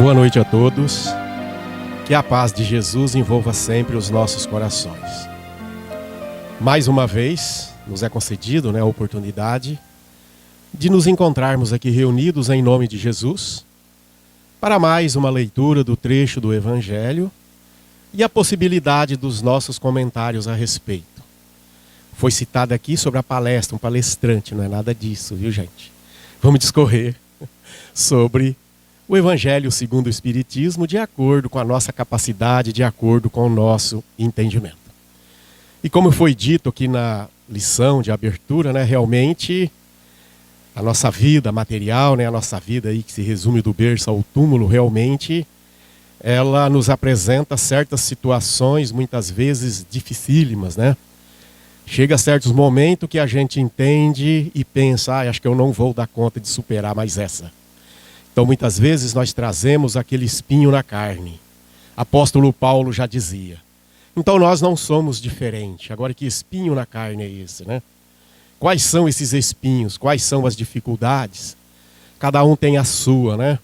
Boa noite a todos. Que a paz de Jesus envolva sempre os nossos corações. Mais uma vez, nos é concedido, a oportunidade de nos encontrarmos aqui reunidos em nome de Jesus para mais uma leitura do trecho do Evangelho e a possibilidade dos nossos comentários a respeito. Foi citado aqui sobre a palestra, um palestrante, não é nada disso, viu, gente? Vamos discorrer sobre o Evangelho segundo o Espiritismo de acordo com a nossa capacidade, de acordo com o nosso entendimento. E como foi dito aqui na lição de abertura, realmente a nossa vida material, a nossa vida aí que se resume do berço ao túmulo, realmente ela nos apresenta certas situações, muitas vezes dificílimas, Chega a certos momentos que a gente entende e pensa, acho que eu não vou dar conta de superar mais essa. Então muitas vezes nós trazemos aquele espinho na carne. Apóstolo Paulo já dizia. Então nós não somos diferentes. Agora, que espinho na carne é esse, Quais são esses espinhos? Quais são as dificuldades? Cada um tem a sua,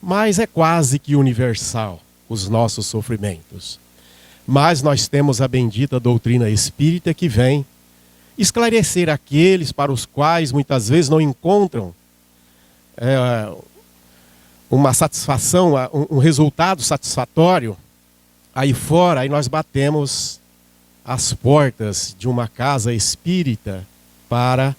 Mas é quase que universal os nossos sofrimentos. Mas nós temos a bendita doutrina espírita que vem esclarecer aqueles para os quais muitas vezes não encontram uma satisfação, um resultado satisfatório. Aí fora, aí nós batemos as portas de uma casa espírita para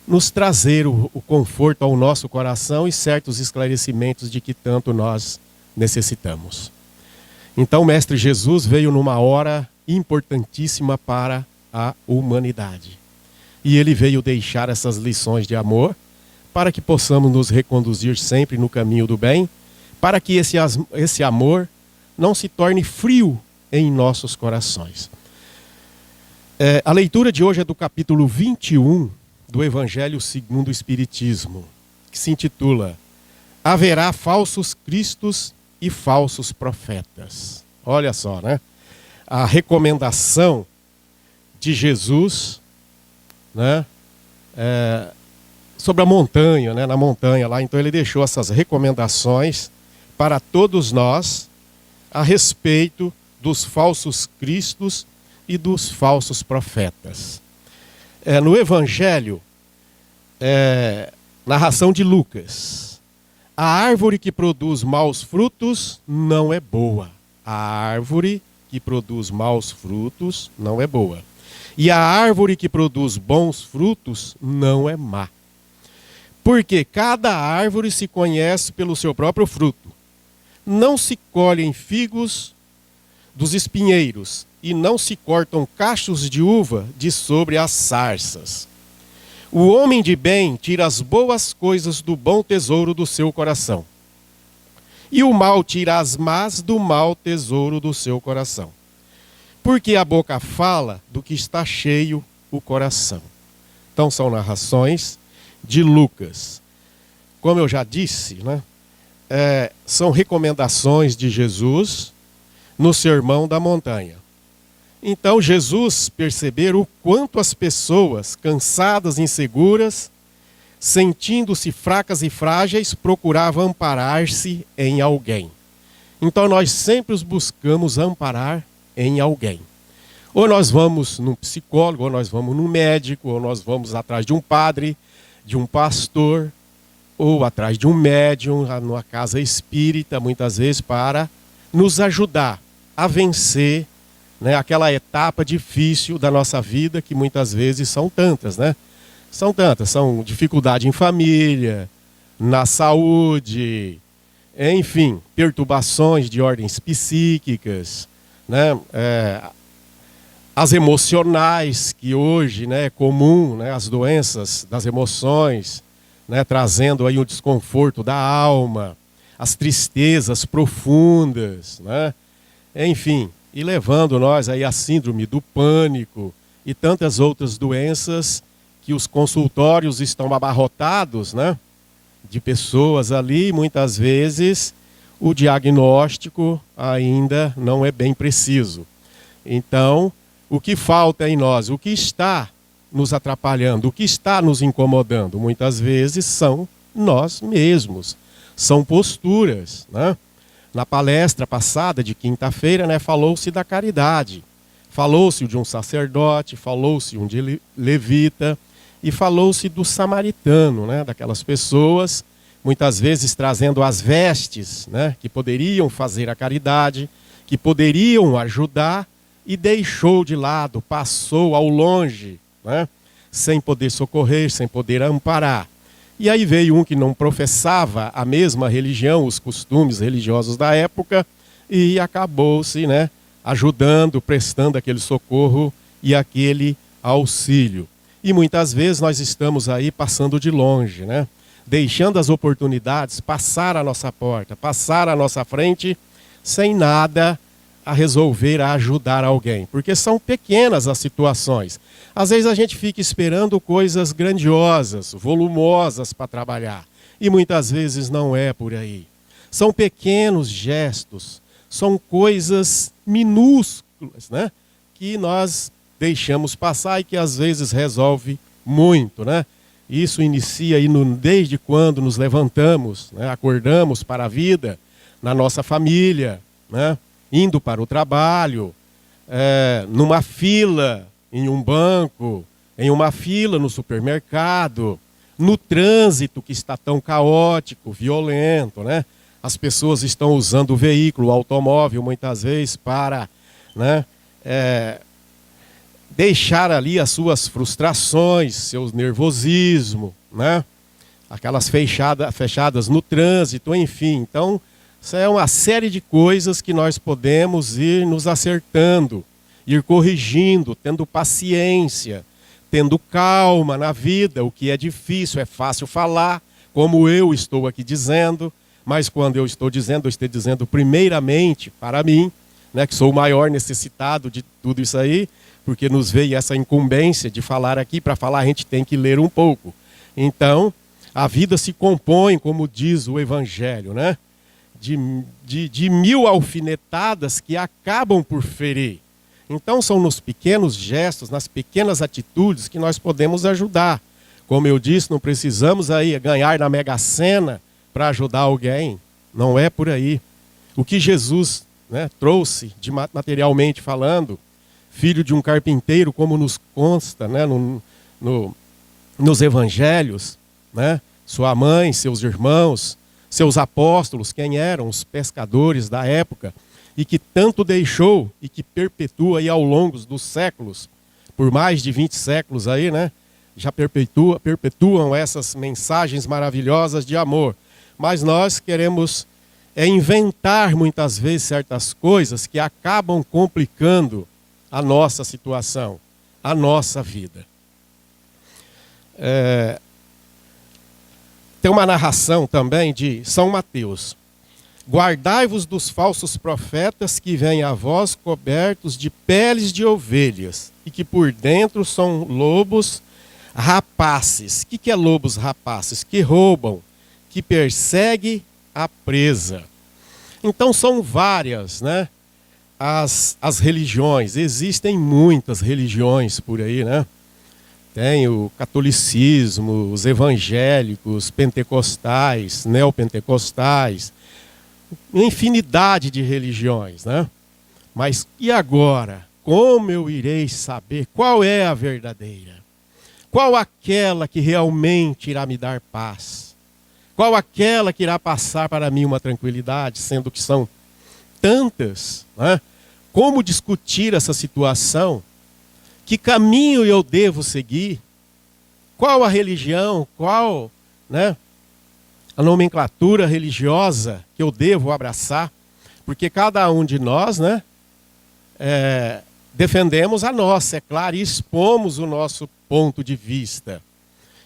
nos trazer o conforto ao nosso coração e certos esclarecimentos de que tanto nós necessitamos. Então o Mestre Jesus veio numa hora importantíssima para a humanidade. E ele veio deixar essas lições de amor para que possamos nos reconduzir sempre no caminho do bem, para que esse amor não se torne frio em nossos corações. A leitura de hoje é do capítulo 21 do Evangelho segundo o Espiritismo, que se intitula Haverá falsos cristos e falsos profetas. Olha só, A recomendação de Jesus, sobre a montanha, na montanha lá. Então ele deixou essas recomendações para todos nós a respeito dos falsos cristos e dos falsos profetas. No Evangelho, narração de Lucas. A árvore que produz maus frutos não é boa. A árvore que produz maus frutos não é boa. E a árvore que produz bons frutos não é má. Porque cada árvore se conhece pelo seu próprio fruto. Não se colhem figos dos espinheiros e não se cortam cachos de uva de sobre as sarças. O homem de bem tira as boas coisas do bom tesouro do seu coração. E o mal tira as más do mau tesouro do seu coração. Porque a boca fala do que está cheio o coração. Então são narrações de Lucas. Como eu já disse, são recomendações de Jesus no Sermão da Montanha. Então Jesus perceber o quanto as pessoas, cansadas, inseguras, sentindo-se fracas e frágeis, procuravam amparar-se em alguém. Então nós sempre os buscamos amparar em alguém. Ou nós vamos num psicólogo, ou nós vamos num médico, ou nós vamos atrás de um padre, de um pastor, ou atrás de um médium, numa casa espírita, muitas vezes para nos ajudar a vencer aquela etapa difícil da nossa vida, que muitas vezes são tantas, São tantas, são dificuldade em família, na saúde, enfim, perturbações de ordens psíquicas, as emocionais, que hoje é comum, as doenças das emoções, trazendo aí o desconforto da alma, as tristezas profundas, enfim, e levando nós aí à síndrome do pânico e tantas outras doenças que os consultórios estão abarrotados, de pessoas ali, muitas vezes o diagnóstico ainda não é bem preciso. Então, o que falta em nós, o que está nos atrapalhando, o que está nos incomodando, muitas vezes são nós mesmos, são posturas, Na palestra passada, de quinta-feira, né, falou-se da caridade. Falou-se de um sacerdote, falou-se de levita e falou-se do samaritano, né, daquelas pessoas, muitas vezes trazendo as vestes, né, que poderiam fazer a caridade, que poderiam ajudar, e deixou de lado, passou ao longe, né, sem poder socorrer, sem poder amparar. E aí veio um que não professava a mesma religião, os costumes religiosos da época, e acabou-se, né, ajudando, prestando aquele socorro e aquele auxílio. E muitas vezes nós estamos aí passando de longe, né, deixando as oportunidades passar à nossa porta, passar à nossa frente, sem nada a resolver, a ajudar alguém. Porque são pequenas as situações. Às vezes a gente fica esperando coisas grandiosas, volumosas para trabalhar. E muitas vezes não é por aí. São pequenos gestos, são coisas minúsculas, né, que nós deixamos passar e que às vezes resolve muito, né? Isso inicia aí desde quando nos levantamos, né, acordamos para a vida, na nossa família, né, indo para o trabalho, numa fila em um banco, em uma fila no supermercado, no trânsito que está tão caótico, violento, né? As pessoas estão usando o veículo, o automóvel, muitas vezes para, né, deixar ali as suas frustrações, seu nervosismo, né? Aquelas fechadas no trânsito, enfim. Então, isso é uma série de coisas que nós podemos ir nos acertando, ir corrigindo, tendo paciência, tendo calma na vida. O que é difícil, é fácil falar, como eu estou aqui dizendo, mas quando eu estou dizendo primeiramente para mim, né, que sou o maior necessitado de tudo isso aí, porque nos veio essa incumbência de falar aqui. Para falar a gente tem que ler um pouco. Então, a vida se compõe, como diz o Evangelho, né, de 1000 alfinetadas que acabam por ferir. Então são nos pequenos gestos, nas pequenas atitudes que nós podemos ajudar. Como eu disse, não precisamos aí ganhar na Mega Sena para ajudar alguém. Não é por aí. O que Jesus, né, trouxe, materialmente falando, filho de um carpinteiro, como nos consta, né, nos evangelhos, né, sua mãe, seus irmãos, seus apóstolos, quem eram os pescadores da época, e que tanto deixou e que perpetua aí ao longo dos séculos, por mais de 20 séculos aí, né? Já perpetuam essas mensagens maravilhosas de amor. Mas nós queremos inventar muitas vezes certas coisas que acabam complicando a nossa situação, a nossa vida. Tem uma narração também de São Mateus. Guardai-vos dos falsos profetas que vêm a vós cobertos de peles de ovelhas e que por dentro são lobos rapaces. O que é lobos rapaces? Que roubam, que perseguem a presa. Então são várias, né, as religiões. Existem muitas religiões por aí, né? Tem o catolicismo, os evangélicos, pentecostais, neopentecostais, infinidade de religiões, né? Mas e agora? Como eu irei saber qual é a verdadeira? Qual aquela que realmente irá me dar paz? Qual aquela que irá passar para mim uma tranquilidade, sendo que são tantas, né? Como discutir essa situação? Que caminho eu devo seguir? Qual a religião? Qual, né, a nomenclatura religiosa que eu devo abraçar? Porque cada um de nós, né, defendemos a nossa, é claro, e expomos o nosso ponto de vista.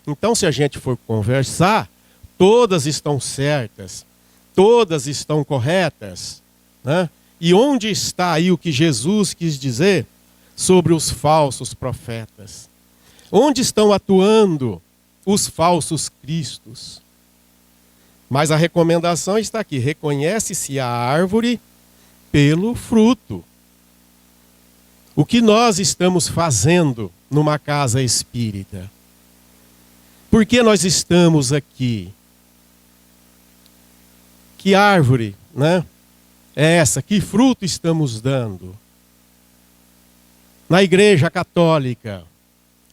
Então, se a gente for conversar, todas estão certas, todas estão corretas, né? E onde está aí o que Jesus quis dizer sobre os falsos profetas? Onde estão atuando os falsos cristos? Mas a recomendação está aqui: reconhece-se a árvore pelo fruto. O que nós estamos fazendo numa casa espírita? Por que nós estamos aqui? Que árvore, né, é essa: que fruto estamos dando? Na igreja católica,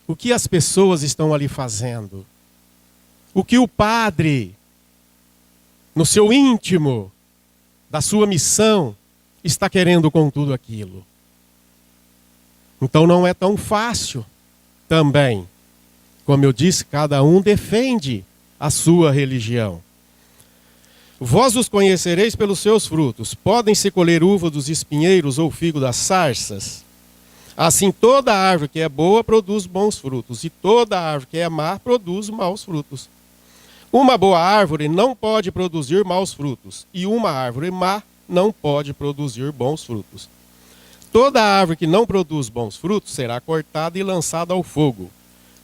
o que as pessoas estão ali fazendo? O que o padre, no seu íntimo, da sua missão, está querendo com tudo aquilo? Então não é tão fácil também. Como eu disse, cada um defende a sua religião. Vós os conhecereis pelos seus frutos. Podem-se colher uva dos espinheiros ou figo das sarças? Assim, toda árvore que é boa produz bons frutos, e toda árvore que é má produz maus frutos. Uma boa árvore não pode produzir maus frutos, e uma árvore má não pode produzir bons frutos. Toda árvore que não produz bons frutos será cortada e lançada ao fogo.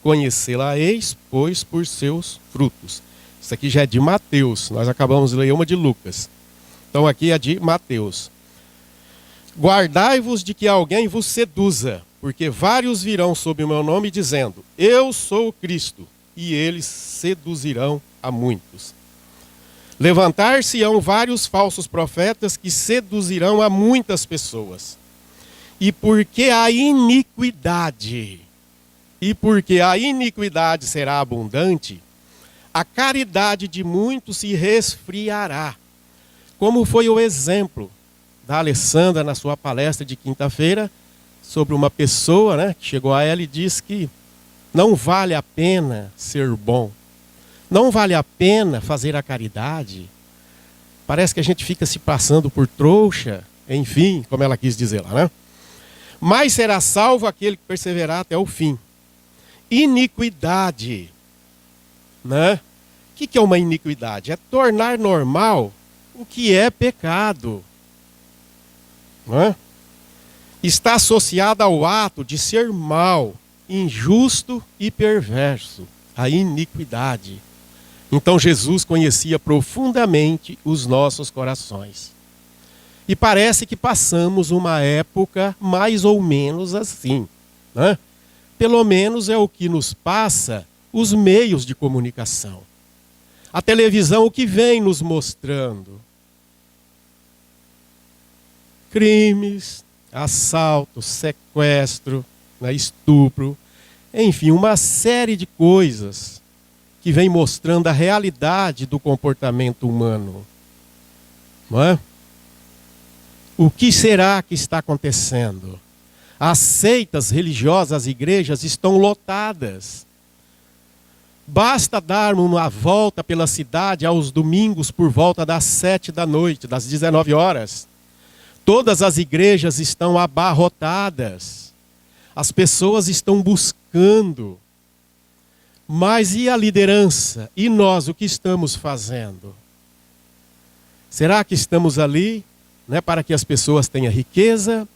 Conhecê-la-eis, pois, por seus frutos. Isso aqui já é de Mateus, nós acabamos de ler uma de Lucas. Então aqui é de Mateus. Guardai-vos de que alguém vos seduza, porque vários virão sob o meu nome dizendo: eu sou o Cristo, e eles seduzirão a muitos. Levantar-se-ão vários falsos profetas que seduzirão a muitas pessoas. E porque a iniquidade será abundante, a caridade de muitos se resfriará. Como foi o exemplo da Alessandra na sua palestra de quinta-feira, sobre uma pessoa, né, que chegou a ela e disse que não vale a pena ser bom, não vale a pena fazer a caridade. Parece que a gente fica se passando por trouxa, enfim, como ela quis dizer lá, né? Mas será salvo aquele que perseverar até o fim. Iniquidade, né? O que é uma iniquidade? É tornar normal o que é pecado. Não é? Está associada ao ato de ser mau, injusto e perverso, a iniquidade. Então Jesus conhecia profundamente os nossos corações. E parece que passamos uma época mais ou menos assim, né? Pelo menos é o que nos passa os meios de comunicação. A televisão, o que vem nos mostrando? Crimes, assalto, sequestro, né, estupro, enfim, uma série de coisas que vem mostrando a realidade do comportamento humano. Não é? O que será que está acontecendo? As seitas religiosas, as igrejas estão lotadas. Basta darmos uma volta pela cidade aos domingos por volta das 7 da noite, das 19 horas. Todas as igrejas estão abarrotadas. As pessoas estão buscando. Mas e a liderança? E nós, o que estamos fazendo? Será que estamos ali, né, para que as pessoas tenham riqueza,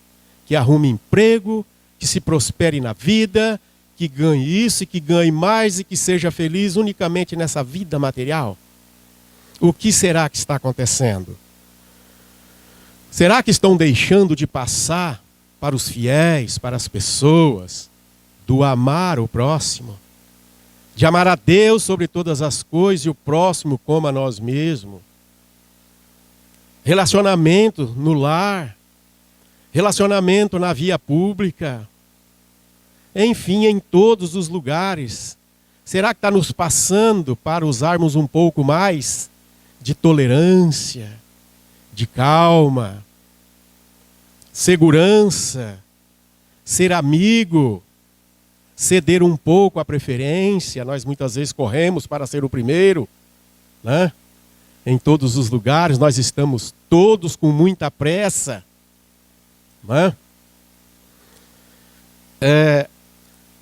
que arrumem emprego, que se prospere na vida, que ganhe isso e que ganhe mais e que seja feliz unicamente nessa vida material? O que será que está acontecendo? Será que estão deixando de passar para os fiéis, para as pessoas, do amar o próximo? De amar a Deus sobre todas as coisas e o próximo como a nós mesmos? Relacionamento no lar, relacionamento na via pública, enfim, em todos os lugares. Será que está nos passando para usarmos um pouco mais de tolerância, de calma, segurança, ser amigo, ceder um pouco à preferência? Nós muitas vezes corremos para ser o primeiro, né? Em todos os lugares, nós estamos todos com muita pressa, né?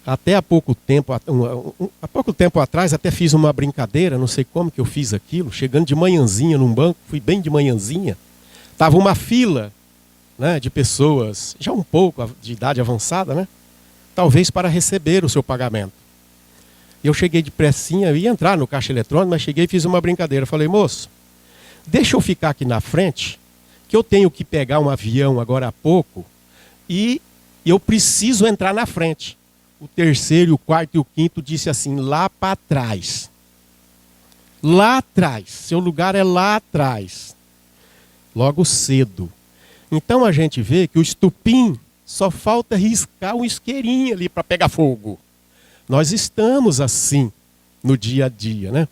Até há pouco tempo atrás, até fiz uma brincadeira, não sei como que eu fiz aquilo, chegando de manhãzinha num banco, fui bem de manhãzinha, estava uma fila, né, de pessoas, já um pouco de idade avançada, né? Talvez para receber o seu pagamento. Eu cheguei depressinha, ia entrar no caixa eletrônico, mas cheguei e fiz uma brincadeira. Falei: moço, deixa eu ficar aqui na frente, que eu tenho que pegar um avião agora há pouco, e eu preciso entrar na frente. O terceiro, o quarto e o quinto disse assim: lá para trás. Lá atrás, seu lugar é lá atrás. logo cedo. Então a gente vê que o estupim só falta riscar um isqueirinho ali para pegar fogo. Nós estamos assim no dia a dia, né?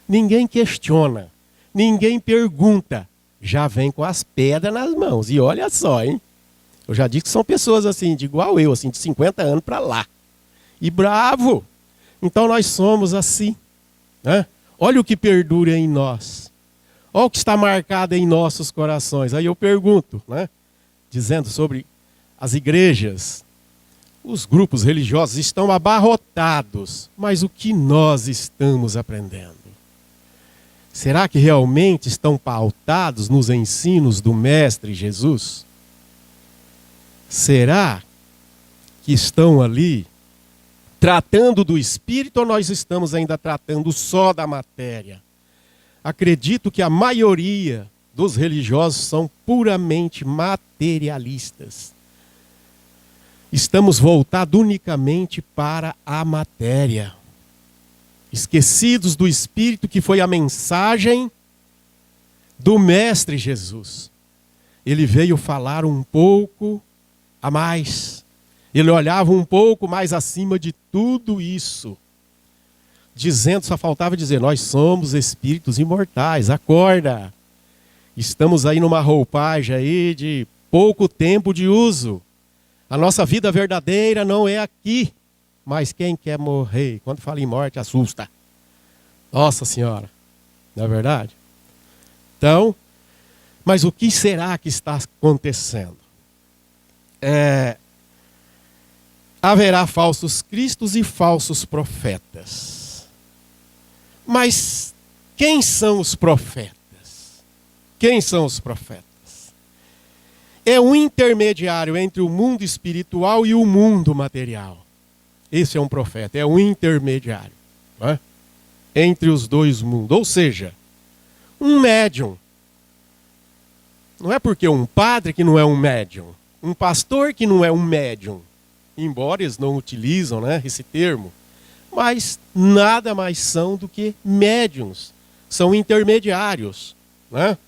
Ninguém questiona, ninguém pergunta, já vem com as pedras nas mãos. E olha só, hein? Eu já disse que são pessoas assim, de igual eu, assim, de 50 anos para lá. E bravo! Então nós somos assim, né? Olha o que perdura em nós. Olha o que está marcado em nossos corações. Aí eu pergunto, né? Dizendo sobre as igrejas, os grupos religiosos estão abarrotados, mas o que nós estamos aprendendo? Será que realmente estão pautados nos ensinos do Mestre Jesus? Será que estão ali tratando do espírito ou nós estamos ainda tratando só da matéria? Acredito que a maioria dos religiosos são puramente materialistas. Estamos voltados unicamente para a matéria. Esquecidos do Espírito, que foi a mensagem do Mestre Jesus. Ele veio falar um pouco a mais. Ele olhava um pouco mais acima de tudo isso. Dizendo, só faltava dizer, nós somos espíritos imortais, acorda. Estamos aí numa roupagem aí de pouco tempo de uso. A nossa vida verdadeira não é aqui. Mas quem quer morrer, quando fala em morte, assusta. Nossa Senhora, não é verdade? Então, mas o que será que está acontecendo? Haverá falsos cristos e falsos profetas. Mas quem são os profetas? Quem são os profetas? É um intermediário entre o mundo espiritual e o mundo material. Esse é um profeta, é um intermediário, não é? Entre os dois mundos. Ou seja, um médium. Não é porque um padre que não é um médium, um pastor que não é um médium, embora eles não utilizam, né, esse termo, mas nada mais são do que médiums, são intermediários, né?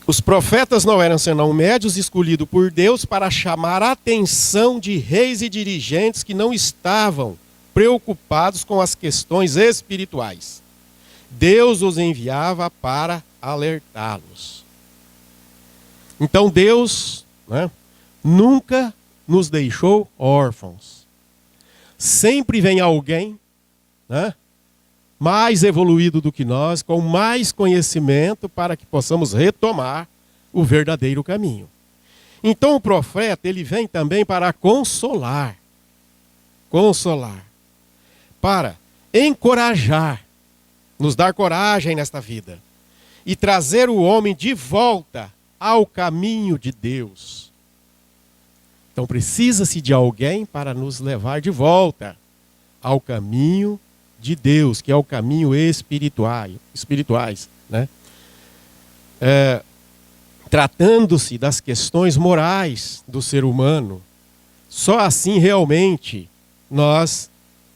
Os profetas não eram senão médios escolhidos por Deus para chamar a atenção de reis e dirigentes que não estavam preocupados com as questões espirituais. Deus os enviava para alertá-los. Então Deus, né, nunca nos deixou órfãos. Sempre vem alguém, né, mais evoluído do que nós, com mais conhecimento, para que possamos retomar o verdadeiro caminho. Então o profeta, ele vem também para consolar, para encorajar, nos dar coragem nesta vida e trazer o homem de volta ao caminho de Deus. Então precisa-se de alguém para nos levar de volta ao caminho de Deus, que é o caminho espirituais, né? Tratando-se das questões morais do ser humano, só assim realmente nós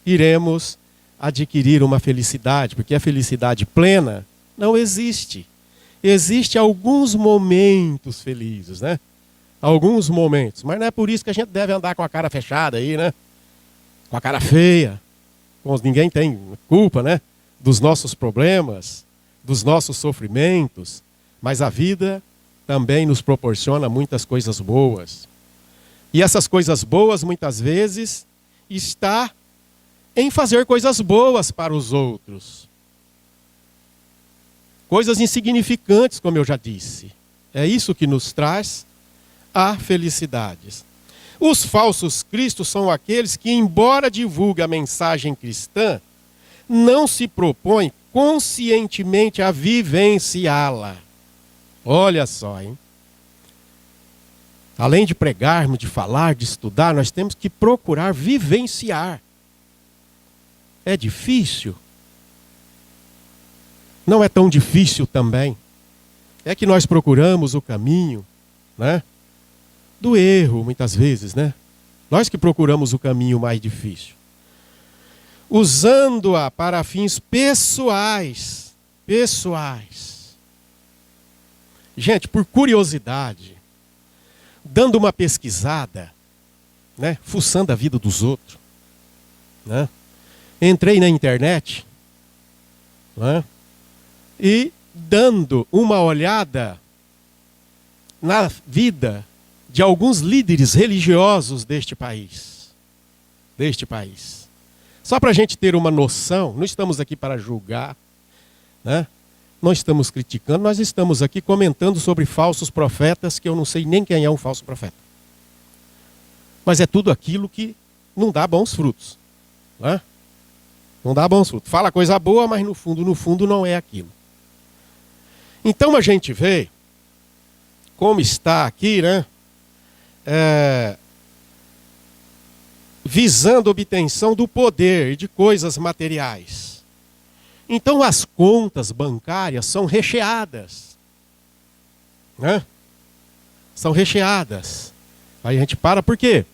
iremos adquirir uma felicidade, porque a felicidade plena não existe. Existem alguns momentos felizes, né? Alguns momentos, mas não é por isso que a gente deve andar com a cara fechada aí, né? Com a cara feia. Ninguém tem culpa, né, dos nossos problemas, dos nossos sofrimentos, mas a vida também nos proporciona muitas coisas boas. E essas coisas boas, muitas vezes, está em fazer coisas boas para os outros. Coisas insignificantes, como eu já disse. É isso que nos traz a felicidade. Os falsos cristos são aqueles que, embora divulguem a mensagem cristã, não se propõem conscientemente a vivenciá-la. Olha só, hein? Além de pregarmos, de falar, de estudar, nós temos que procurar vivenciar. É difícil? Não é tão difícil também. É que nós procuramos o caminho, né, do erro, muitas vezes, né? Nós que procuramos o caminho mais difícil. Usando-a para fins pessoais, pessoais. Gente, por curiosidade, dando uma pesquisada, né, fuçando a vida dos outros, né, entrei na internet, né, e dando uma olhada na vida de alguns líderes religiosos deste país. Só para a gente ter uma noção, não estamos aqui para julgar, né? Não estamos criticando, nós estamos aqui comentando sobre falsos profetas, que eu não sei nem quem é um falso profeta. Mas é tudo aquilo que não dá bons frutos, né? Não dá bons frutos. Fala coisa boa, mas no fundo não é aquilo. Então a gente vê como está aqui, né? Visando a obtenção do poder e de coisas materiais. Então as contas bancárias são recheadas, né? São recheadas. Aí a gente para, por quê?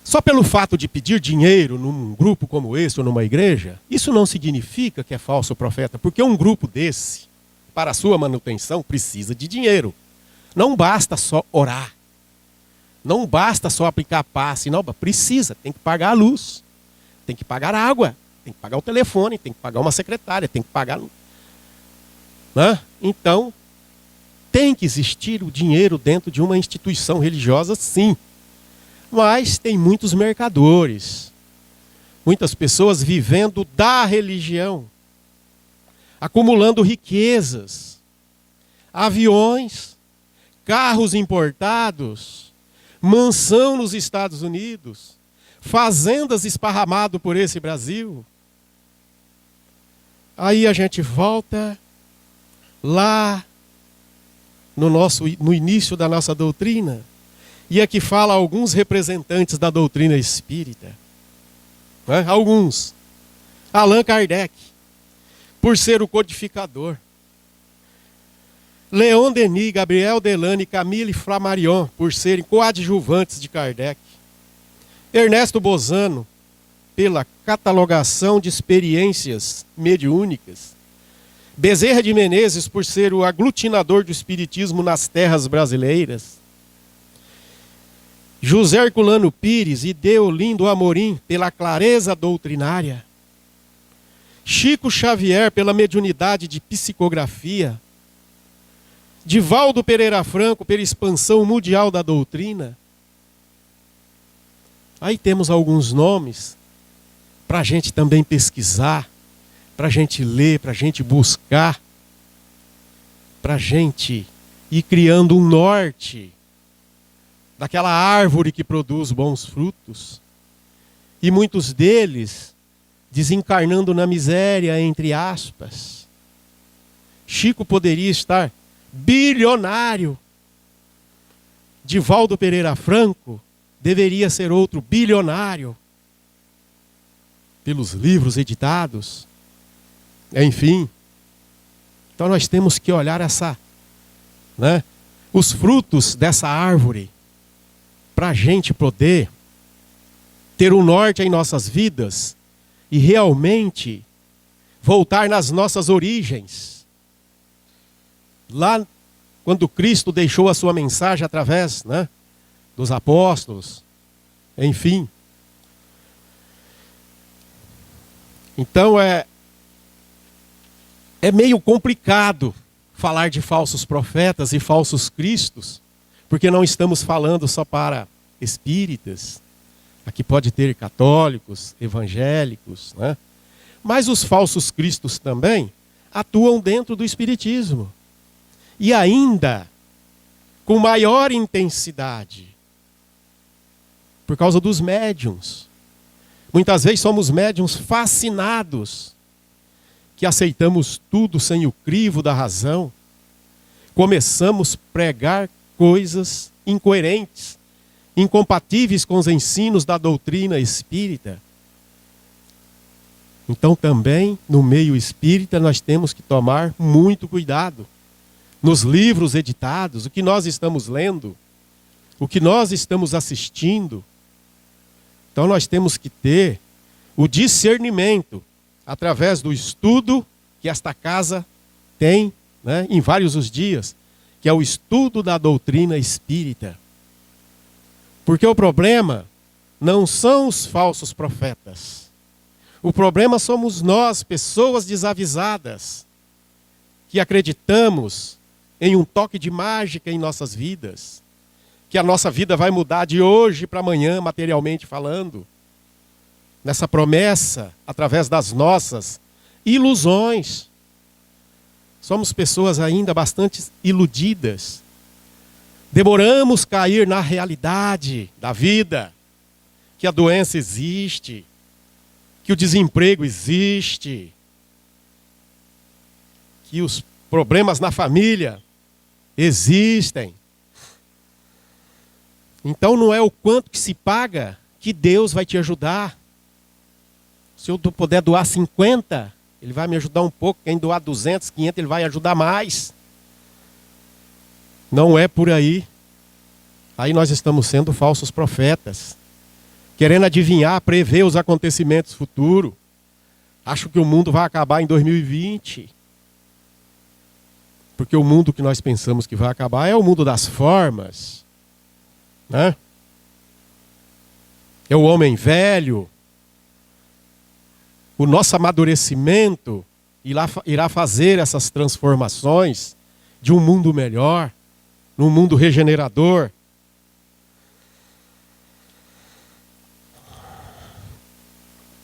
Só pelo fato de pedir dinheiro num grupo como esse ou numa igreja, isso não significa que é falso profeta, porque um grupo desse, para a sua manutenção, precisa de dinheiro. Não basta só orar. Não basta só aplicar passe, não, precisa, tem que pagar a luz, tem que pagar a água, tem que pagar o telefone, tem que pagar uma secretária, tem que pagar... Né? Então, tem que existir o dinheiro dentro de uma instituição religiosa, sim. Mas tem muitos mercadores, muitas pessoas vivendo da religião, acumulando riquezas, aviões, carros importados, mansão nos Estados Unidos, fazendas esparramado por esse Brasil. Aí a gente volta lá no início da nossa doutrina, e aqui fala alguns representantes da doutrina espírita, né? Alguns. Allan Kardec, por ser o codificador. Leon Denis, Gabriel Delane, Camille Flammarion, por serem coadjuvantes de Kardec. Ernesto Bozano, pela catalogação de experiências mediúnicas. Bezerra de Menezes, por ser o aglutinador do espiritismo nas terras brasileiras. José Herculano Pires e Deolindo Amorim, pela clareza doutrinária. Chico Xavier, pela mediunidade de psicografia. Divaldo Pereira Franco, pela expansão mundial da doutrina. Aí temos alguns nomes para a gente também pesquisar, para a gente ler, para a gente buscar, para a gente ir criando um norte daquela árvore que produz bons frutos. E muitos deles desencarnando na miséria, entre aspas. Chico poderia estar bilionário. Divaldo Pereira Franco deveria ser outro bilionário, pelos livros editados. Enfim. Então nós temos que olhar os frutos dessa árvore, para a gente poder ter um norte em nossas vidas e realmente voltar nas nossas origens. Lá, quando Cristo deixou a sua mensagem através, dos apóstolos, enfim. Então é meio complicado falar de falsos profetas e falsos cristos, porque não estamos falando só para espíritas. Aqui pode ter católicos, evangélicos, né? Mas os falsos cristos também atuam dentro do espiritismo. E ainda com maior intensidade, por causa dos médiuns. Muitas vezes somos médiuns fascinados, que aceitamos tudo sem o crivo da razão. Começamos a pregar coisas incoerentes, incompatíveis com os ensinos da doutrina espírita. Então também, no meio espírita, nós temos que tomar muito cuidado. Nos livros editados, o que nós estamos lendo, o que nós estamos assistindo. Então nós temos que ter o discernimento, através do estudo que esta casa tem, né, em vários os dias, que é o estudo da doutrina espírita. Porque o problema não são os falsos profetas. O problema somos nós, pessoas desavisadas, que acreditamos em um toque de mágica em nossas vidas, que a nossa vida vai mudar de hoje para amanhã, materialmente falando, nessa promessa, através das nossas ilusões. Somos pessoas ainda bastante iludidas. Demoramos cair na realidade da vida, que a doença existe, que o desemprego existe, que os problemas na família existem. Então não é o quanto que se paga que Deus vai te ajudar. Se eu puder doar 50, Ele vai me ajudar um pouco. Quem doar 200, 500, Ele vai ajudar mais. Não é por aí. Aí nós estamos sendo falsos profetas, querendo adivinhar, prever os acontecimentos futuros. Acho que o mundo vai acabar em 2020. Porque o mundo que nós pensamos que vai acabar é o mundo das formas, né? É o homem velho. O nosso amadurecimento irá fazer essas transformações de um mundo melhor, num mundo regenerador.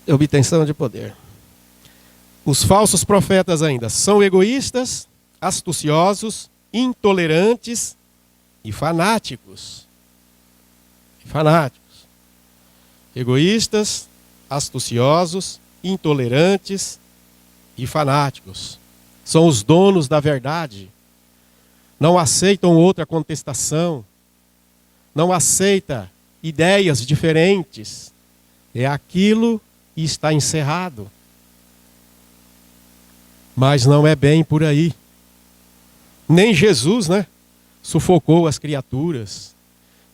Obtenção de poder. Os falsos profetas ainda são egoístas, astuciosos, intolerantes e fanáticos. Fanáticos. Egoístas, astuciosos, intolerantes e fanáticos. São os donos da verdade. Não aceitam outra contestação. Não aceita ideias diferentes. É aquilo e está encerrado. Mas não é bem por aí. Nem Jesus, né, sufocou as criaturas,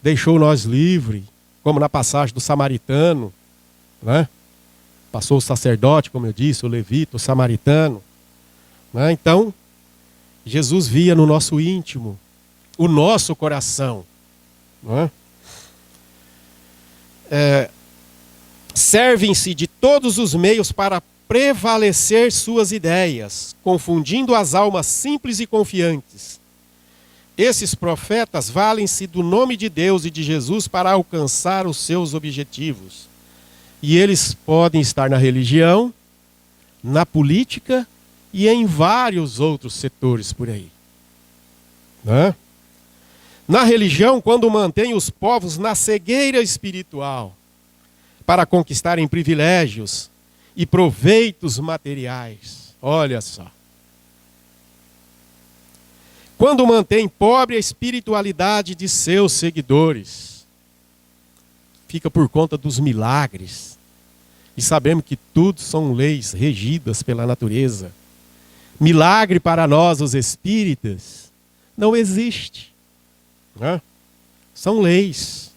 deixou nós livres, como na passagem do samaritano, né? Passou o sacerdote, como eu disse, o levita, o samaritano, né? Então, Jesus via no nosso íntimo, o nosso coração, né? Servem-se de todos os meios para prevalecer suas ideias, confundindo as almas simples e confiantes. Esses profetas valem-se do nome de Deus e de Jesus para alcançar os seus objetivos. E eles podem estar na religião, na política e em vários outros setores por aí, né? Na religião, quando mantém os povos na cegueira espiritual, para conquistarem privilégios e proveitos materiais. Olha só. Quando mantém pobre a espiritualidade de seus seguidores, fica por conta dos milagres. E sabemos que tudo são leis regidas pela natureza. Milagre para nós, os espíritas, não existe, né? São leis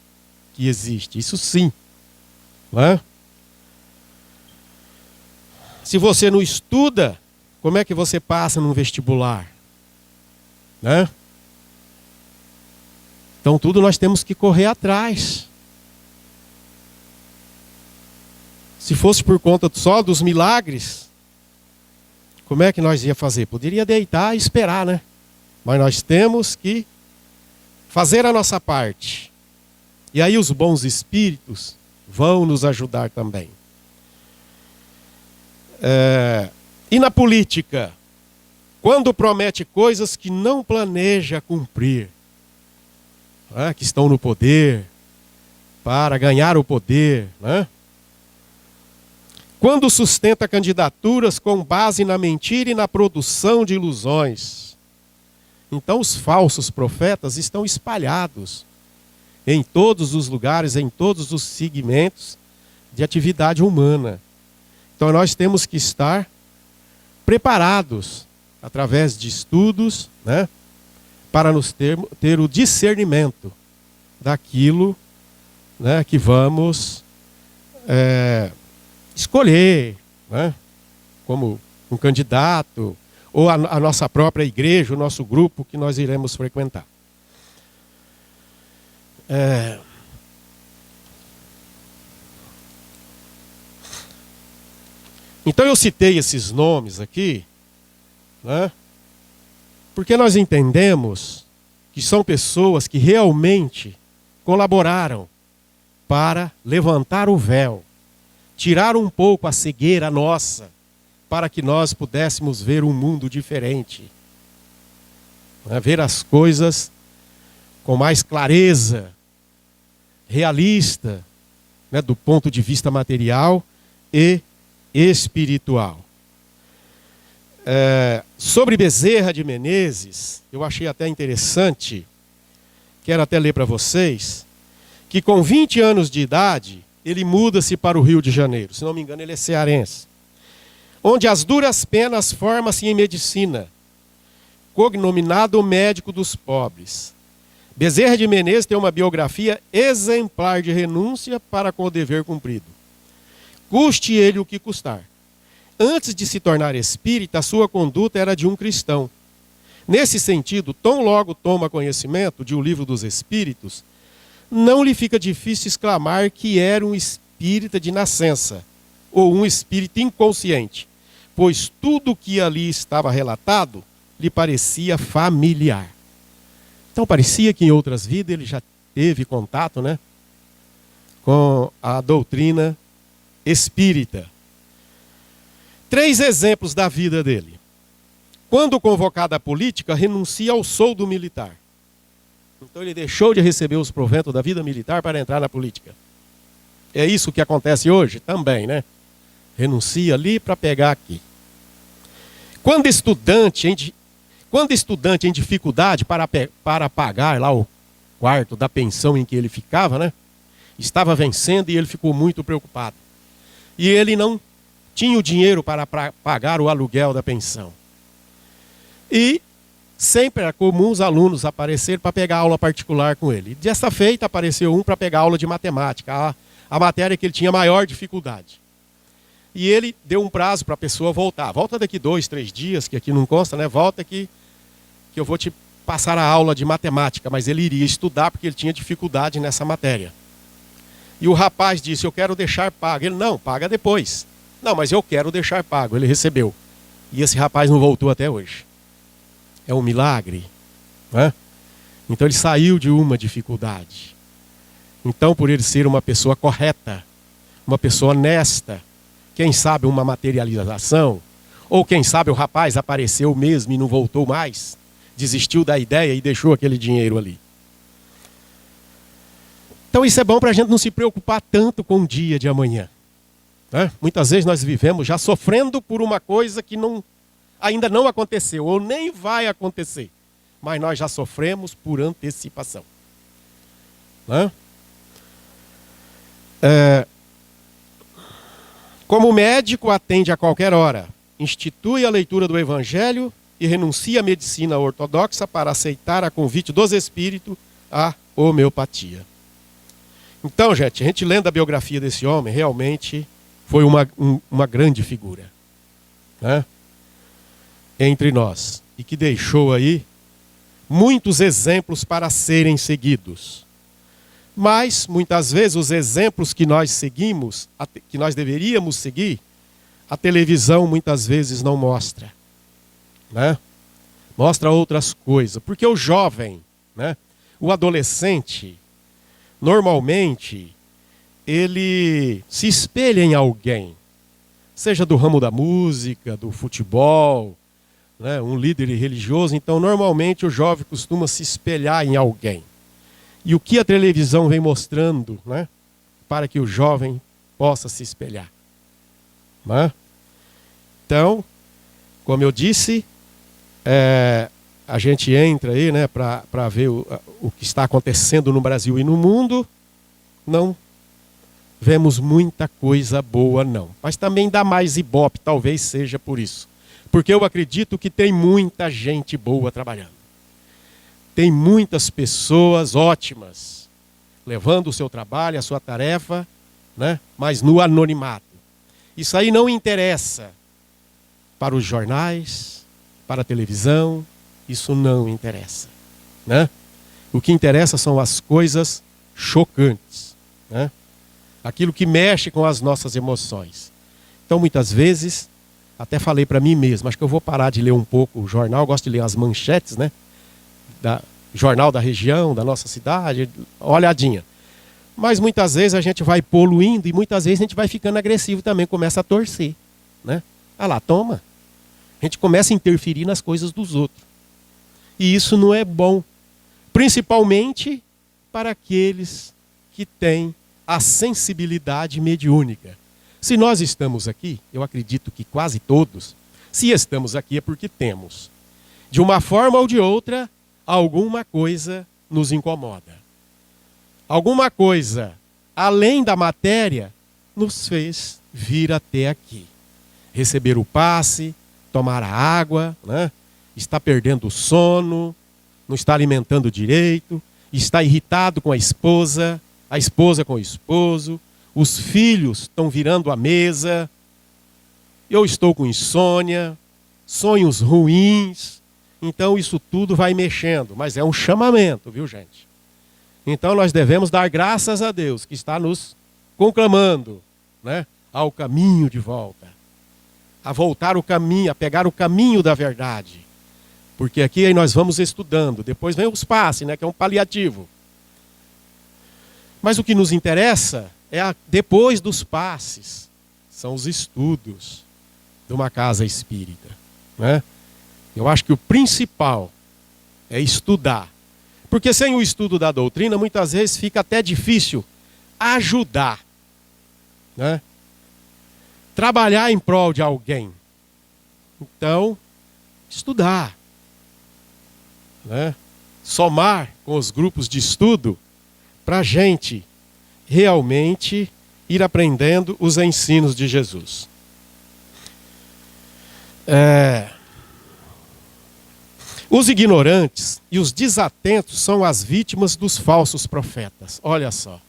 que existem, isso sim. Né? Se você não estuda, como é que você passa num vestibular? Né? Então tudo nós temos que correr atrás. Se fosse por conta só dos milagres, como é que nós ia fazer? Poderia deitar e esperar, né? Mas nós temos que fazer a nossa parte. E aí os bons espíritos vão nos ajudar também. E na política, quando promete coisas que não planeja cumprir, que estão no poder, para ganhar o poder, né? Quando sustenta candidaturas com base na mentira e na produção de ilusões. Então os falsos profetas estão espalhados em todos os lugares, em todos os segmentos de atividade humana. Então nós temos que estar preparados, através de estudos, né, para nos ter o discernimento daquilo, né, que vamos escolher, né, como um candidato, ou a nossa própria igreja, o nosso grupo que nós iremos frequentar. Então eu citei esses nomes aqui, né, porque nós entendemos que são pessoas que realmente colaboraram para levantar o véu, tirar um pouco a cegueira nossa, para que nós pudéssemos ver um mundo diferente, né, ver as coisas com mais clareza, realista, né, do ponto de vista material e espiritual. Sobre Bezerra de Menezes, eu achei até interessante, quero até ler para vocês, que com 20 anos de idade, ele muda-se para o Rio de Janeiro, se não me engano ele é cearense, onde as duras penas forma-se em medicina, cognominado médico dos pobres. Bezerra de Menezes tem uma biografia exemplar de renúncia para com o dever cumprido. Custe ele o que custar. Antes de se tornar espírita, a sua conduta era de um cristão. Nesse sentido, tão logo toma conhecimento de O Livro dos Espíritos, não lhe fica difícil exclamar que era um espírita de nascença, ou um espírito inconsciente, pois tudo o que ali estava relatado lhe parecia familiar. Então parecia que em outras vidas ele já teve contato, né, com a doutrina espírita. 3 exemplos da vida dele. Quando convocado à política, renuncia ao soldo militar. Então ele deixou de receber os proventos da vida militar para entrar na política. É isso que acontece hoje também, né? Renuncia ali para pegar aqui. Quando estudante em dificuldade para pagar lá o quarto da pensão em que ele ficava, né? Estava vencendo e ele ficou muito preocupado. E ele não tinha o dinheiro para pagar o aluguel da pensão. E sempre era comum os alunos aparecerem para pegar aula particular com ele. E dessa feita apareceu um para pegar aula de matemática, a matéria que ele tinha maior dificuldade. E ele deu um prazo para a pessoa voltar. Volta daqui 2, 3 dias, que aqui não consta, né? Volta aqui que eu vou te passar a aula de matemática. Mas ele iria estudar porque ele tinha dificuldade nessa matéria. E o rapaz disse, eu quero deixar pago. Ele, não, paga depois. Não, mas eu quero deixar pago. Ele recebeu. E esse rapaz não voltou até hoje. É um milagre, né? Então ele saiu de uma dificuldade. Então, por ele ser uma pessoa correta, uma pessoa honesta, quem sabe uma materialização, ou quem sabe o rapaz apareceu mesmo e não voltou mais, desistiu da ideia e deixou aquele dinheiro ali. Então isso é bom para a gente não se preocupar tanto com o dia de amanhã, né? Muitas vezes nós vivemos já sofrendo por uma coisa que ainda não aconteceu, ou nem vai acontecer, mas nós já sofremos por antecipação, né? Como médico, atende a qualquer hora, institui a leitura do Evangelho e renuncia à medicina ortodoxa para aceitar a convite dos espíritos à homeopatia. Então, gente, a gente lendo a biografia desse homem, realmente foi uma grande figura, né, entre nós, e que deixou aí muitos exemplos para serem seguidos. Mas, muitas vezes, os exemplos que nós seguimos, que nós deveríamos seguir, a televisão muitas vezes não mostra, né? Mostra outras coisas. Porque o jovem, né, o adolescente, normalmente, ele se espelha em alguém. Seja do ramo da música, do futebol, né, um líder religioso. Então, normalmente, o jovem costuma se espelhar em alguém. E o que a televisão vem mostrando, né, para que o jovem possa se espelhar, né? Então, como eu disse, a gente entra aí, né, para ver o que está acontecendo no Brasil e no mundo, não vemos muita coisa boa não. Mas também dá mais ibope, talvez seja por isso. Porque eu acredito que tem muita gente boa trabalhando. Tem muitas pessoas ótimas, levando o seu trabalho, a sua tarefa, né? Mas no anonimato. Isso aí não interessa para os jornais, para a televisão, isso não interessa, né? O que interessa são as coisas chocantes, né? Aquilo que mexe com as nossas emoções. Então, muitas vezes, até falei para mim mesmo, acho que eu vou parar de ler um pouco o jornal, eu gosto de ler as manchetes, né? Jornal da região, da nossa cidade, olhadinha. Mas muitas vezes a gente vai poluindo e muitas vezes a gente vai ficando agressivo também, começa a torcer, né? Ah lá, toma. A gente começa a interferir nas coisas dos outros. E isso não é bom. Principalmente para aqueles que têm a sensibilidade mediúnica. Se nós estamos aqui, eu acredito que quase todos, se estamos aqui é porque temos. De uma forma ou de outra, alguma coisa nos incomoda. Alguma coisa, além da matéria, nos fez vir até aqui. Receber o passe, tomar a água, né? Está perdendo o sono, não está alimentando direito, está irritado com a esposa com o esposo, os filhos estão virando a mesa, eu estou com insônia, sonhos ruins. Então isso tudo vai mexendo, mas é um chamamento, viu, gente? Então nós devemos dar graças a Deus que está nos conclamando, né, ao caminho de volta, a voltar o caminho, a pegar o caminho da verdade. Porque aqui aí nós vamos estudando, depois vem os passes, né, que é um paliativo. Mas o que nos interessa é depois dos passes, são os estudos de uma casa espírita, né? Eu acho que o principal é estudar. Porque sem o estudo da doutrina, muitas vezes fica até difícil ajudar, né? Trabalhar em prol de alguém. Então, estudar, né? Somar com os grupos de estudo para a gente realmente ir aprendendo os ensinos de Jesus. Os ignorantes e os desatentos são as vítimas dos falsos profetas. Olha só.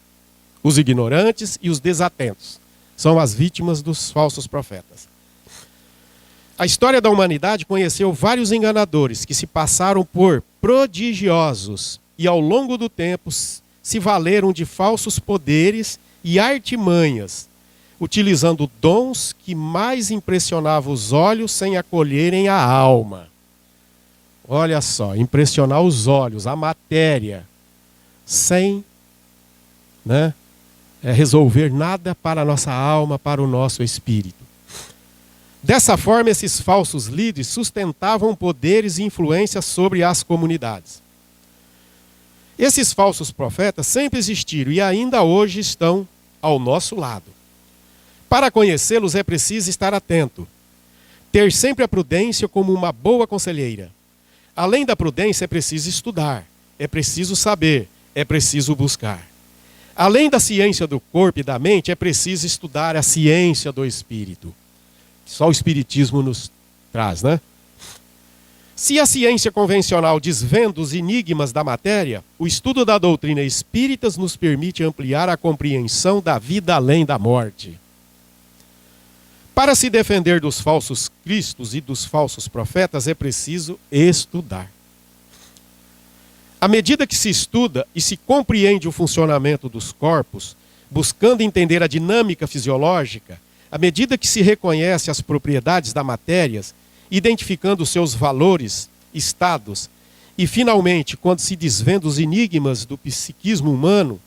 Os ignorantes e os desatentos são as vítimas dos falsos profetas. A história da humanidade conheceu vários enganadores que se passaram por prodigiosos e ao longo do tempo se valeram de falsos poderes e artimanhas, utilizando dons que mais impressionavam os olhos sem acolherem a alma. Olha só, impressionar os olhos, a matéria, sem, né, resolver nada para a nossa alma, para o nosso espírito. Dessa forma, esses falsos líderes sustentavam poderes e influências sobre as comunidades. Esses falsos profetas sempre existiram e ainda hoje estão ao nosso lado. Para conhecê-los é preciso estar atento, ter sempre a prudência como uma boa conselheira. Além da prudência é preciso estudar, é preciso saber, é preciso buscar. Além da ciência do corpo e da mente, é preciso estudar a ciência do espírito. Só o espiritismo nos traz, né? Se a ciência convencional desvenda os enigmas da matéria, o estudo da doutrina espírita nos permite ampliar a compreensão da vida além da morte. Para se defender dos falsos cristos e dos falsos profetas, é preciso estudar. À medida que se estuda e se compreende o funcionamento dos corpos, buscando entender a dinâmica fisiológica, à medida que se reconhece as propriedades da matéria, identificando seus valores, estados, e finalmente, quando se desvenda os enigmas do psiquismo humano,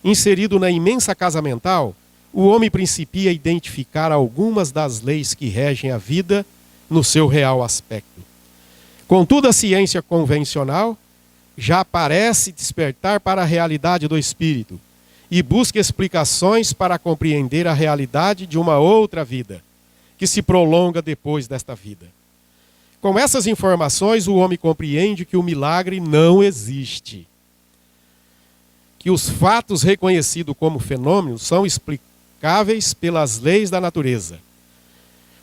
inserido na imensa casa mental, o homem principia a identificar algumas das leis que regem a vida no seu real aspecto. Contudo, a ciência convencional já parece despertar para a realidade do espírito e busca explicações para compreender a realidade de uma outra vida, que se prolonga depois desta vida. Com essas informações, o homem compreende que o milagre não existe, que os fatos reconhecidos como fenômenos são explicáveis pelas leis da natureza.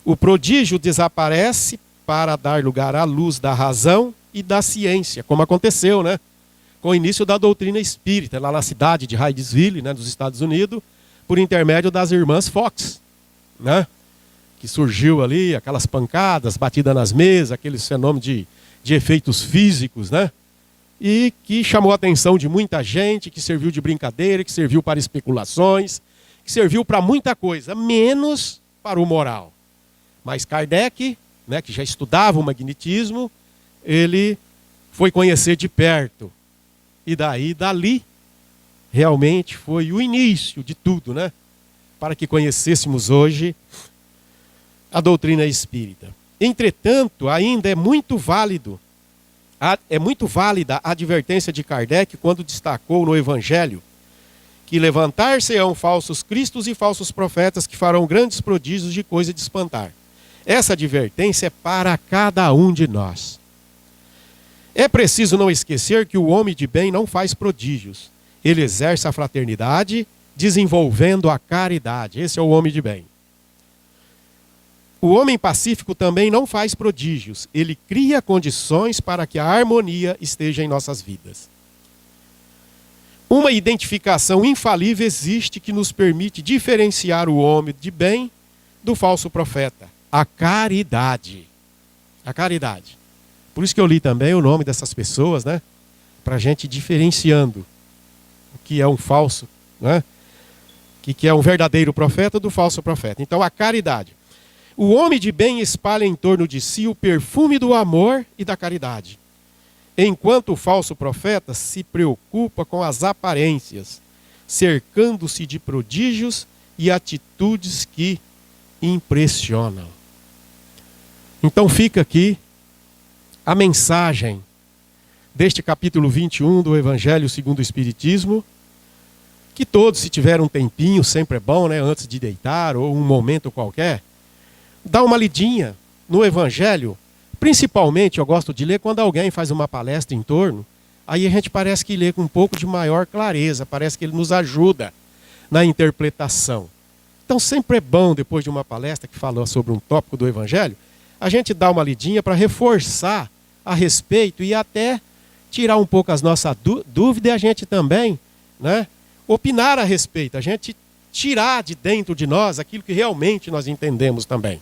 O prodígio desaparece para dar lugar à luz da razão e da ciência, como aconteceu, né, com o início da doutrina espírita, lá na cidade de Hydesville, né, dos Estados Unidos, por intermédio das irmãs Fox, né? que surgiu ali, aquelas pancadas, batida nas mesas, aqueles fenômenos de efeitos físicos, né? E que chamou a atenção de muita gente, que serviu de brincadeira, que serviu para especulações, que serviu para muita coisa, menos para o moral. Mas Kardec, né, que já estudava o magnetismo, ele foi conhecer de perto. E dali, realmente foi o início de tudo, né? Para que conhecêssemos hoje a doutrina espírita. Entretanto, ainda é muito válida a advertência de Kardec quando destacou no Evangelho que levantar-se-ão falsos cristos e falsos profetas que farão grandes prodígios de coisa de espantar. Essa advertência é para cada um de nós. É preciso não esquecer que o homem de bem não faz prodígios. Ele exerce a fraternidade, desenvolvendo a caridade. Esse é o homem de bem. O homem pacífico também não faz prodígios. Ele cria condições para que a harmonia esteja em nossas vidas. Uma identificação infalível existe que nos permite diferenciar o homem de bem do falso profeta. A caridade. A caridade. Por isso que eu li também o nome dessas pessoas, né? Para a gente diferenciando o que é um falso, né? O que é um verdadeiro profeta do falso profeta. Então, a caridade. O homem de bem espalha em torno de si o perfume do amor e da caridade, enquanto o falso profeta se preocupa com as aparências, cercando-se de prodígios e atitudes que impressionam. Então fica aqui a mensagem deste capítulo 21 do Evangelho segundo o Espiritismo, que todos, se tiver um tempinho, sempre é bom, né, antes de deitar ou um momento qualquer, dá uma lidinha no Evangelho. Principalmente eu gosto de ler quando alguém faz uma palestra em torno, aí a gente parece que lê com um pouco de maior clareza, parece que ele nos ajuda na interpretação. Então sempre é bom, depois de uma palestra que falou sobre um tópico do Evangelho, a gente dá uma lidinha para reforçar a respeito e até tirar um pouco as nossas dúvidas e a gente também, né, opinar a respeito, a gente tirar de dentro de nós aquilo que realmente nós entendemos também.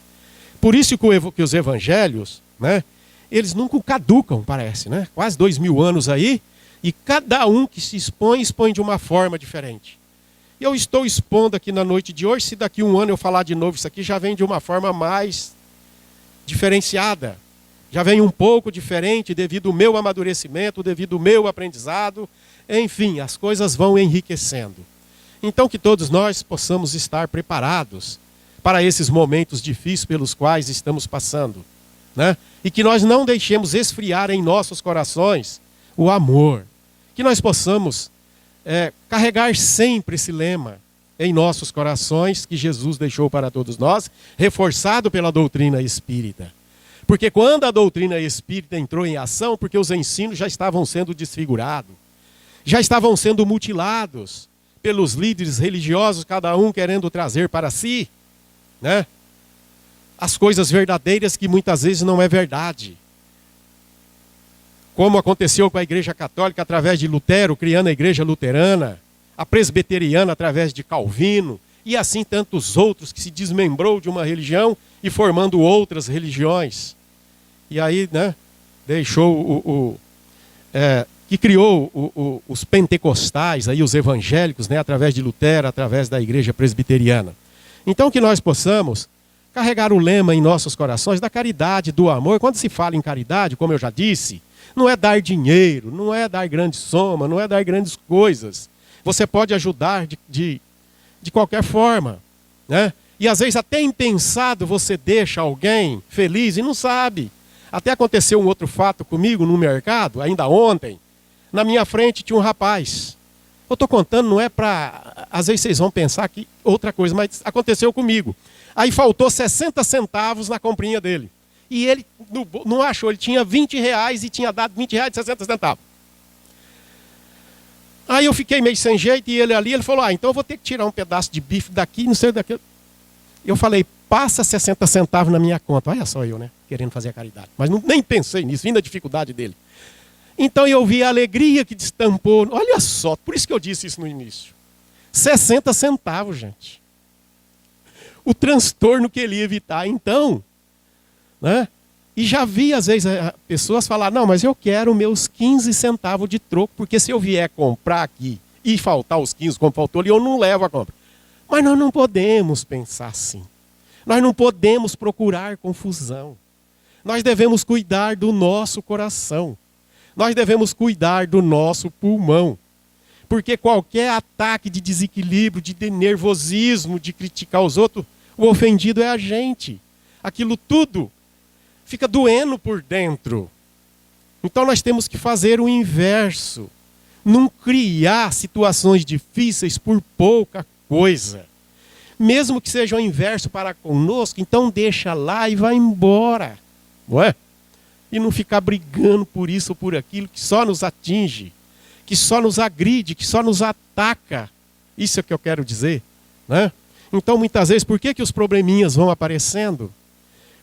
Por isso que os evangelhos, né, eles nunca caducam, parece, né? Quase 2000 anos aí, e cada um que se expõe de uma forma diferente. E eu estou expondo aqui na noite de hoje, se daqui um ano eu falar de novo isso aqui, já vem de uma forma mais diferenciada. Já vem um pouco diferente devido ao meu amadurecimento, devido ao meu aprendizado. Enfim, as coisas vão enriquecendo. Então que todos nós possamos estar preparados para esses momentos difíceis pelos quais estamos passando, né? E que nós não deixemos esfriar em nossos corações o amor. Que nós possamos carregar sempre esse lema em nossos corações que Jesus deixou para todos nós, reforçado pela doutrina espírita. Porque quando a doutrina espírita entrou em ação, porque os ensinos já estavam sendo desfigurados, já estavam sendo mutilados pelos líderes religiosos, cada um querendo trazer para si, né, as coisas verdadeiras que muitas vezes não é verdade. Como aconteceu com a Igreja Católica através de Lutero, criando a Igreja Luterana, a Presbiteriana através de Calvino, e assim tantos outros que se desmembrou de uma religião e formando outras religiões. E aí, né, deixou que criou os pentecostais, aí, os evangélicos, né, através de Lutero, através da Igreja Presbiteriana. Então que nós possamos carregar o lema em nossos corações da caridade, do amor. Quando se fala em caridade, como eu já disse, não é dar dinheiro, não é dar grande soma, não é dar grandes coisas. Você pode ajudar de qualquer forma, né? E às vezes até impensado você deixa alguém feliz e não sabe. Até aconteceu um outro fato comigo no mercado, ainda ontem. Na minha frente tinha um rapaz. Eu estou contando, não é para... Às vezes vocês vão pensar que outra coisa, mas aconteceu comigo. Aí faltou 60 centavos na comprinha dele. E ele não achou, ele tinha 20 reais e tinha dado 20 reais e 60 centavos. Aí eu fiquei meio sem jeito e ele ali, ele falou, então eu vou ter que tirar um pedaço de bife daqui, não sei daquilo. Eu falei, passa 60 centavos na minha conta. Olha só eu, né, querendo fazer a caridade. Mas nem pensei nisso, vindo a dificuldade dele. Então eu vi a alegria que destampou. Olha só, por isso que eu disse isso no início. 60 centavos, gente. o transtorno que ele ia evitar. Então, né? E já vi, às vezes, pessoas falar, não, mas eu quero meus 15 centavos de troco, porque se eu vier comprar aqui e faltar os 15 como faltou ali, eu não levo a compra. Mas nós não podemos pensar assim. Nós não podemos procurar confusão. Nós devemos cuidar do nosso coração. Nós devemos cuidar do nosso pulmão. Porque qualquer ataque de desequilíbrio, de nervosismo, de criticar os outros, o ofendido é a gente. Aquilo tudo fica doendo por dentro. Então nós temos que fazer o inverso. Não criar situações difíceis por pouca coisa. Mesmo que seja o inverso para conosco, então deixa lá e vai embora. Não é? E não ficar brigando por isso ou por aquilo que só nos atinge, que só nos agride, que só nos ataca. Isso é o que eu quero dizer. Né? Então muitas vezes, por que os probleminhas vão aparecendo?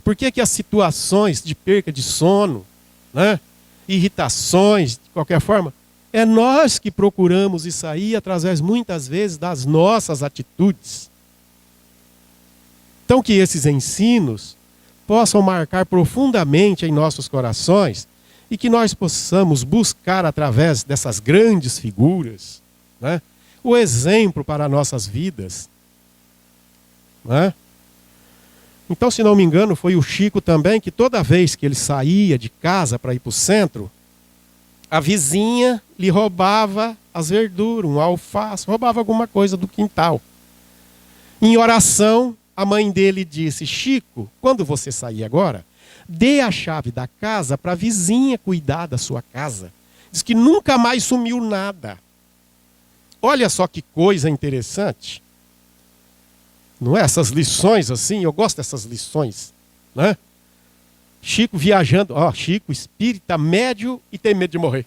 Por que as situações de perca de sono, né? Irritações, de qualquer forma, é nós que procuramos isso aí através, muitas vezes, das nossas atitudes. Então que esses ensinos possam marcar profundamente em nossos corações e que nós possamos buscar através dessas grandes figuras, né? O exemplo para nossas vidas. Né? Então, se não me engano, foi o Chico também que toda vez que ele saía de casa para ir para o centro, a vizinha lhe roubava as verduras, um alface, roubava alguma coisa do quintal. Em oração, a mãe dele disse, Chico, quando você sair agora, dê a chave da casa para a vizinha cuidar da sua casa. Diz que nunca mais sumiu nada. Olha só que coisa interessante. Não é? Essas lições assim, eu gosto dessas lições. Né? Chico viajando, Chico espírita médio e tem medo de morrer.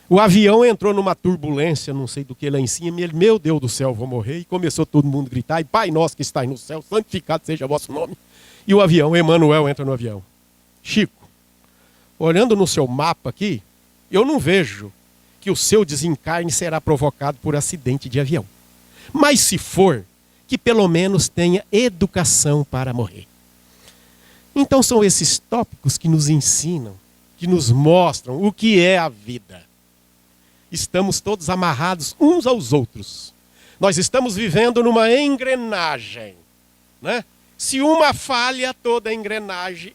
O avião entrou numa turbulência, não sei do que lá em cima, e ele, meu Deus do céu, vou morrer. E começou todo mundo a gritar, e Pai nosso que está no céu, santificado seja o vosso nome. E o avião, Emanuel, entra no avião. Chico, olhando no seu mapa aqui, eu não vejo que o seu desencarne será provocado por acidente de avião. Mas se for, que pelo menos tenha educação para morrer. Então são esses tópicos que nos ensinam, que nos mostram o que é a vida. Estamos todos amarrados uns aos outros. Nós estamos vivendo numa engrenagem. Né? Se uma falha, toda a engrenagem,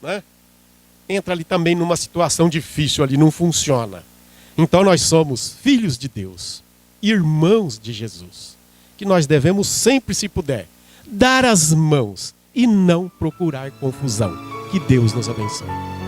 né, entra ali também numa situação difícil, ali não funciona. Então nós somos filhos de Deus, irmãos de Jesus. Que nós devemos sempre, se puder, dar as mãos e não procurar confusão. Que Deus nos abençoe.